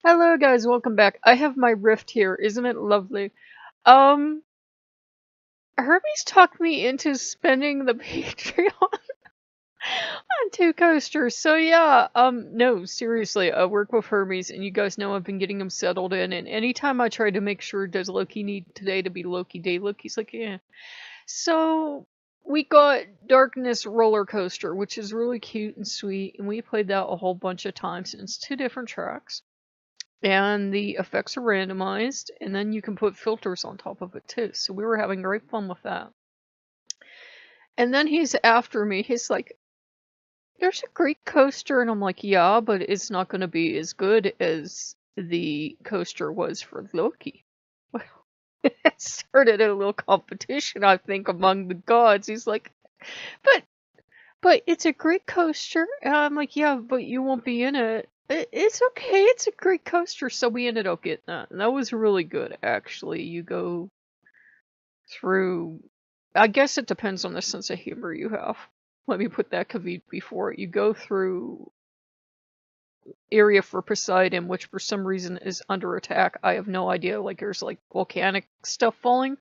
Hello guys, welcome back. I have my Rift here, isn't it lovely? Um, Hermes talked me into spending the Patreon on two coasters. So yeah, no, seriously, I work with Hermes and you guys know I've been getting him settled in, and anytime I try to make sure does Loki need today to be Loki Day, Loki's like, yeah. So we got Darkness Roller Coaster, which is really cute and sweet, and we played that a whole bunch of times, and it's two different tracks. And the effects are randomized, and then you can put filters on top of it too. So we were having great fun with that. And then he's after me. He's like, "There's a Greek coaster," and I'm like, "Yeah, but it's not going to be as good as the coaster was for Loki." Well, it started a little competition, I think, among the gods. He's like, "But But it's a Greek coaster." And I'm like, "Yeah, but you won't be in it." It's okay, it's a Greek coaster. So we ended up getting that. And that was really good, actually. You go through, I guess it depends on the sense of humor you have. Let me put that caveat before it. You go through area for Poseidon, which for some reason is under attack. I have no idea. Like there's like volcanic stuff falling.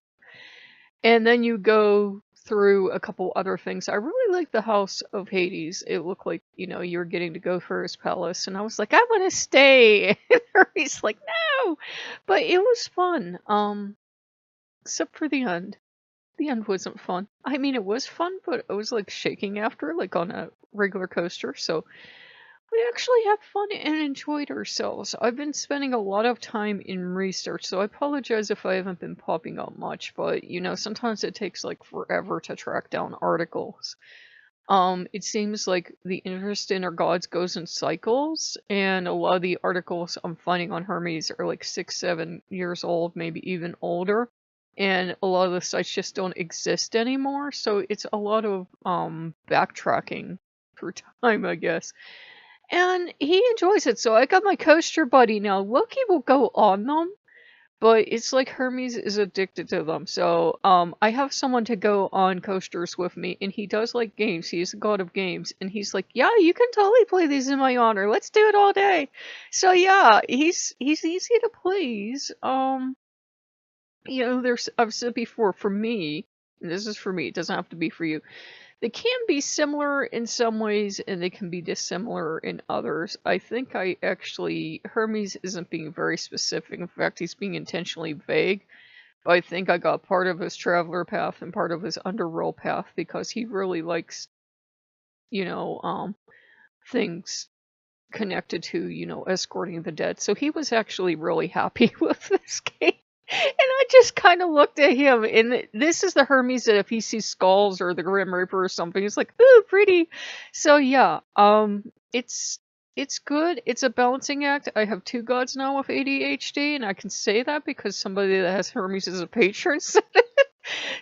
And then you go through a couple other things. I really like the House of Hades. It looked like, you were getting to go through his palace. And I was like, I want to stay. And he's like, no. But it was fun. Except for the end. The end wasn't fun. I mean, it was fun, but I was like shaking after, like on a regular coaster. So we actually had fun and enjoyed ourselves. I've been spending a lot of time in research, so I apologize if I haven't been popping up much, but sometimes it takes like forever to track down articles. It seems like the interest in our gods goes in cycles, and a lot of the articles I'm finding on Hermes are like 6, 7 years old, maybe even older. And a lot of the sites just don't exist anymore, so it's a lot of backtracking through time, I guess. And he enjoys it, so I got my coaster buddy now. Loki will go on them, but it's like Hermes is addicted to them. So I have someone to go on coasters with me, and he does like games. He is a god of games, and he's like, "Yeah, you can totally play these in my honor. Let's do it all day." So yeah, he's easy to please. There's, I've said before, for me, and this is for me, it doesn't have to be for you. They can be similar in some ways, and they can be dissimilar in others. I think Hermes isn't being very specific. In fact, he's being intentionally vague. But I think I got part of his traveler path and part of his underworld path because he really likes, you know, um, things connected to, escorting the dead. So he was actually really happy with this game. And I just kind of looked at him, and this is the Hermes that if he sees skulls or the Grim Reaper or something, he's like, "Ooh, pretty." So yeah, it's good. It's a balancing act. I have two gods now with ADHD, and I can say that because somebody that has Hermes as a patron said it.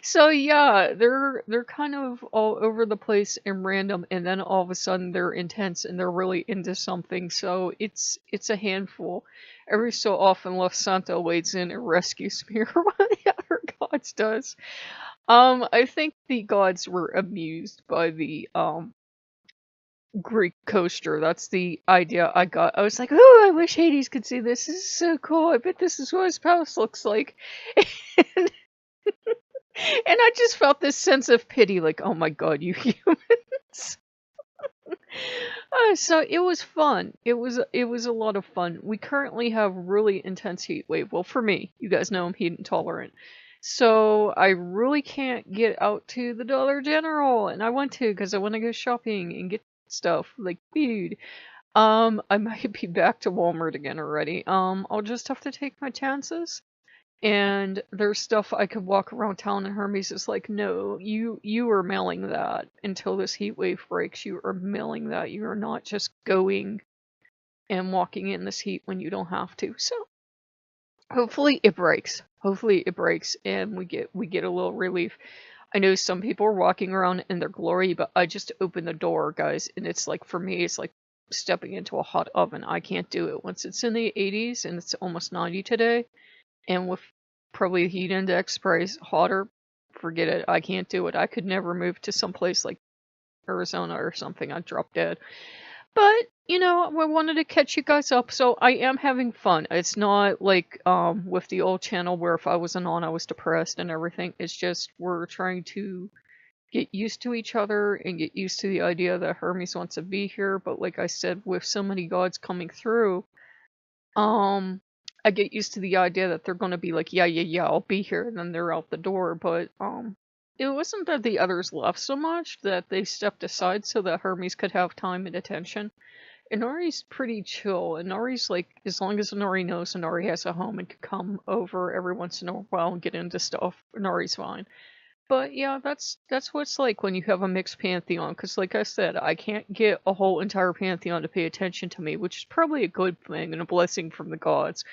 So yeah, they're kind of all over the place and random, and then all of a sudden they're intense and they're really into something. So it's a handful. Every so often, Los Santo wades in and rescues me, or one of the other gods does. I think the gods were amused by the Greek coaster. That's the idea I got. I was like, "Oh, I wish Hades could see this. This is so cool. I bet this is what his palace looks like." And And I just felt this sense of pity, like, oh my god, you humans. So it was fun. It was a lot of fun. We currently have really intense heat wave. Well, for me, you guys know I'm heat intolerant. So I really can't get out to the Dollar General, and I want to because I want to go shopping and get stuff like food. I might be back to Walmart again already. I'll just have to take my chances. And there's stuff I could walk around town, and Hermes is like, "No, you are mailing that until this heat wave breaks. You are mailing that. You are not just going and walking in this heat when you don't have to." So hopefully it breaks. Hopefully it breaks, and we get a little relief. I know some people are walking around in their glory, but I just opened the door, guys, and it's like, for me, it's like stepping into a hot oven. I can't do it. Once it's in the 80s and it's almost 90 today, and with probably heat index price hotter, forget it. I can't do it. I could never move to some place like Arizona or something. I'd drop dead. But, you know, I wanted to catch you guys up, so I am having fun. It's not like with the old channel where if I wasn't on I was depressed and everything. It's just we're trying to get used to each other and get used to the idea that Hermes wants to be here, but like I said, with so many gods coming through, um I get used to the idea that they're gonna be like, yeah, I'll be here, and then they're out the door, but it wasn't that the others left so much that they stepped aside so that Hermes could have time and attention. And Nori's pretty chill, and Nori's like, as long as Nori knows Nori has a home and can come over every once in a while and get into stuff, Nori's fine. But yeah, that's what it's like when you have a mixed pantheon, because like I said, I can't get a whole entire pantheon to pay attention to me, which is probably a good thing and a blessing from the gods.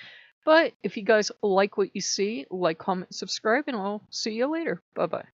But if you guys like what you see, like, comment, subscribe, and I'll see you later. Bye bye.